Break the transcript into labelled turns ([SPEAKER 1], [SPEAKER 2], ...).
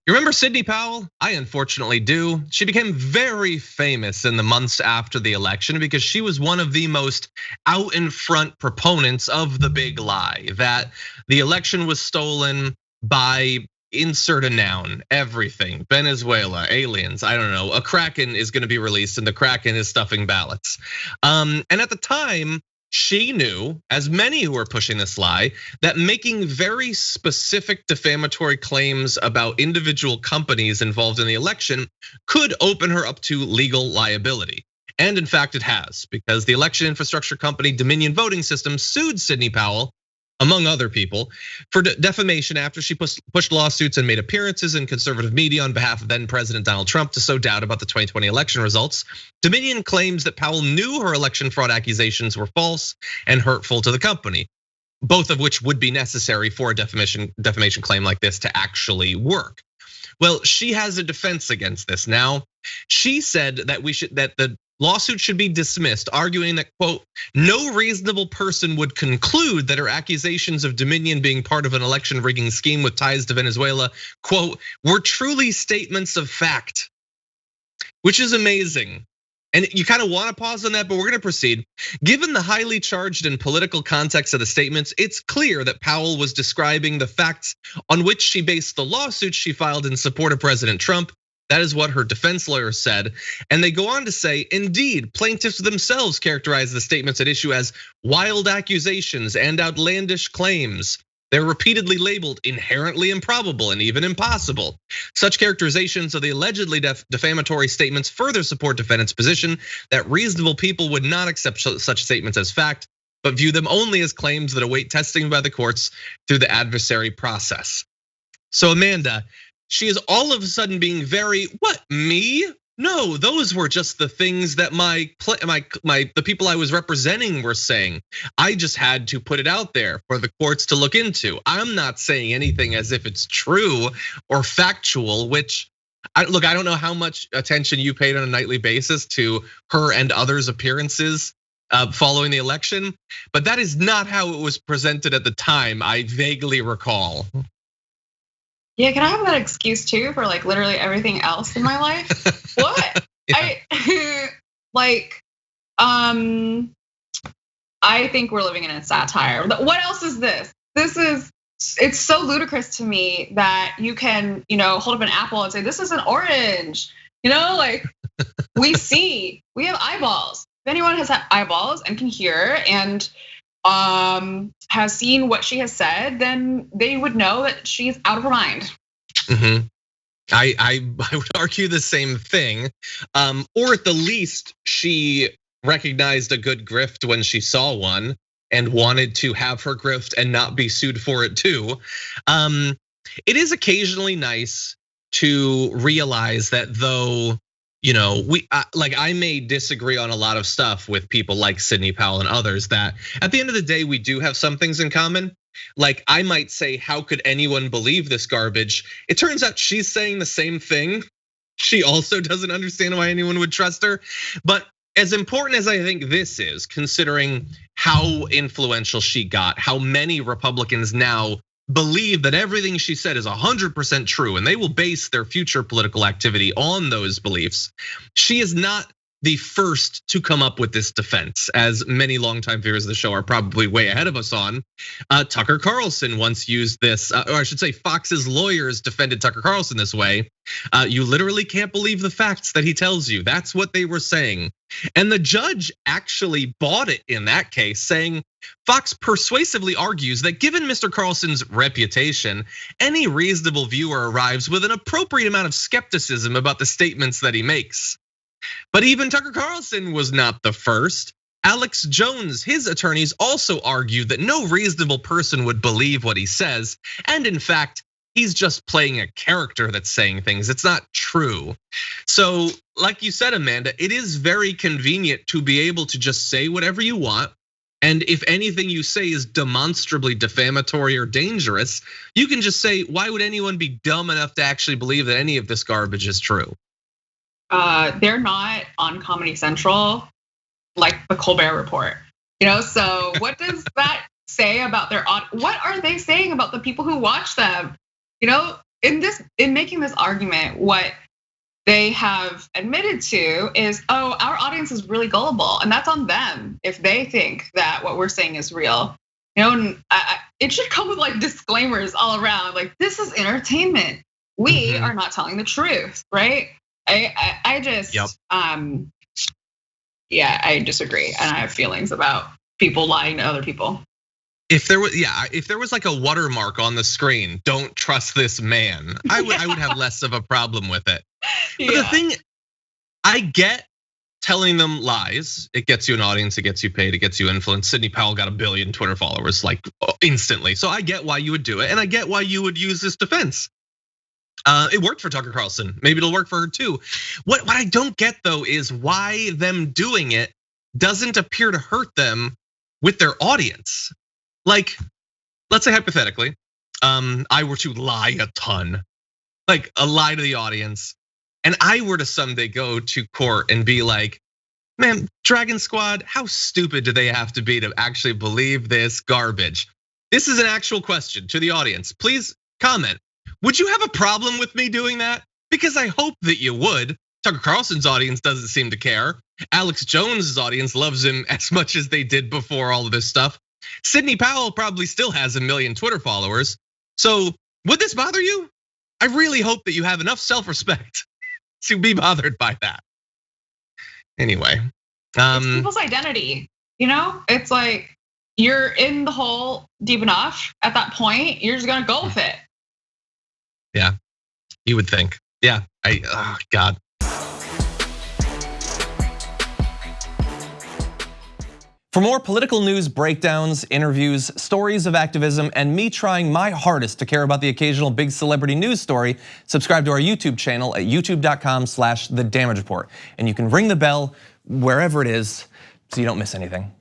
[SPEAKER 1] You remember Sidney Powell? I unfortunately do. She became very famous in the months after the election because she was one of the most out in front proponents of the big lie that the election was stolen by insert a noun, everything, Venezuela, aliens, I don't know, a Kraken is gonna be released and the Kraken is stuffing ballots. And at the time, she knew, as many who were pushing this lie, that making very specific defamatory claims about individual companies involved in the election could open her up to legal liability. And in fact, it has, because the election infrastructure company Dominion Voting Systems sued Sidney Powell, among other people, for defamation after she pushed lawsuits and made appearances in conservative media on behalf of then President Donald Trump to sow doubt about the 2020 election results. Dominion claims that Powell knew her election fraud accusations were false and hurtful to the company, both of which would be necessary for a defamation claim like this to actually work. Well, she has a defense against this now. She said that the lawsuit should be dismissed, arguing that, quote, no reasonable person would conclude that her accusations of Dominion being part of an election rigging scheme with ties to Venezuela, quote, were truly statements of fact, which is amazing. And you kind of want to pause on that, but we're going to proceed. Given the highly charged and political context of the statements, it's clear that Powell was describing the facts on which she based the lawsuit she filed in support of President Trump. That is what her defense lawyer said. And they go on to say, indeed, plaintiffs themselves characterize the statements at issue as wild accusations and outlandish claims. They're repeatedly labeled inherently improbable and even impossible. Such characterizations of the allegedly defamatory statements further support defendant's position that reasonable people would not accept such statements as fact, but view them only as claims that await testing by the courts through the adversary process. So Amanda, she is all of a sudden being very, what, me? No, those were just the things that the people I was representing were saying. I just had to put it out there for the courts to look into. I'm not saying anything as if it's true or factual, which, look, I don't know how much attention you paid on a nightly basis to her and others' appearances following the election, but that is not how it was presented at the time, I vaguely recall.
[SPEAKER 2] Yeah, can I have that excuse too for like literally everything else in my life? What? Yeah. I think we're living in a satire. What else is this? It's so ludicrous to me that you can, hold up an apple and say, this is an orange. Like we have eyeballs. If anyone has had eyeballs and can hear and has seen what she has said, then they would know that she's out of her mind.
[SPEAKER 1] I would argue the same thing, or at the least, she recognized a good grift when she saw one and wanted to have her grift and not be sued for it too. It is occasionally nice to realize that though, I may disagree on a lot of stuff with people like Sidney Powell and others, that at the end of the day, we do have some things in common. Like I might say, how could anyone believe this garbage? It turns out she's saying the same thing. She also doesn't understand why anyone would trust her. But as important as I think this is, considering how influential she got, how many Republicans now believe that everything she said is 100% true and they will base their future political activity on those beliefs. She is not the first to come up with this defense, as many longtime viewers of the show are probably way ahead of us on. Tucker Carlson once used this, or I should say Fox's lawyers defended Tucker Carlson this way. You literally can't believe the facts that he tells you. That's what they were saying. And the judge actually bought it in that case, saying Fox persuasively argues that given Mr. Carlson's reputation, any reasonable viewer arrives with an appropriate amount of skepticism about the statements that he makes. But even Tucker Carlson was not the first. Alex Jones, his attorneys also argue that no reasonable person would believe what he says. And in fact, he's just playing a character that's saying things. It's not true. So like you said, Amanda, it is very convenient to be able to just say whatever you want. And if anything you say is demonstrably defamatory or dangerous, you can just say, why would anyone be dumb enough to actually believe that any of this garbage is true?
[SPEAKER 2] They're not on Comedy Central like the Colbert Report, so what does that say about what are they saying about the people who watch them? in making this argument, what they have admitted to is, oh, our audience is really gullible, and that's on them if they think that what we're saying is real. And it should come with like disclaimers all around, like this is entertainment. We are not telling the truth, right? I just, yeah, I disagree, and I have feelings about people lying to other people.
[SPEAKER 1] If there was like a watermark on the screen, don't trust this man, I would have less of a problem with it. But the thing, I get telling them lies. It gets you an audience, it gets you paid, it gets you influence. Sidney Powell got 1 billion Twitter followers like instantly. So I get why you would do it, and I get why you would use this defense. It worked for Tucker Carlson. Maybe it'll work for her too. What I don't get though is why them doing it doesn't appear to hurt them with their audience. Like, let's say hypothetically, I were to lie a ton, like a lie to the audience, and I were to someday go to court and be like, man, Dragon Squad, how stupid do they have to be to actually believe this garbage? This is an actual question to the audience. Please comment. Would you have a problem with me doing that? Because I hope that you would. Tucker Carlson's audience doesn't seem to care. Alex Jones's audience loves him as much as they did before all of this stuff. Sidney Powell probably still has 1 million Twitter followers. So would this bother you? I really hope that you have enough self-respect to be bothered by that. Anyway.
[SPEAKER 2] It's people's identity, It's like, you're in the hole deep enough at that point, you're just gonna go with it.
[SPEAKER 1] Yeah, you would think. Yeah, oh God.
[SPEAKER 3] For more political news breakdowns, interviews, stories of activism, and me trying my hardest to care about the occasional big celebrity news story, subscribe to our YouTube channel at youtube.com/thedamagereport. And you can ring the bell wherever it is so you don't miss anything.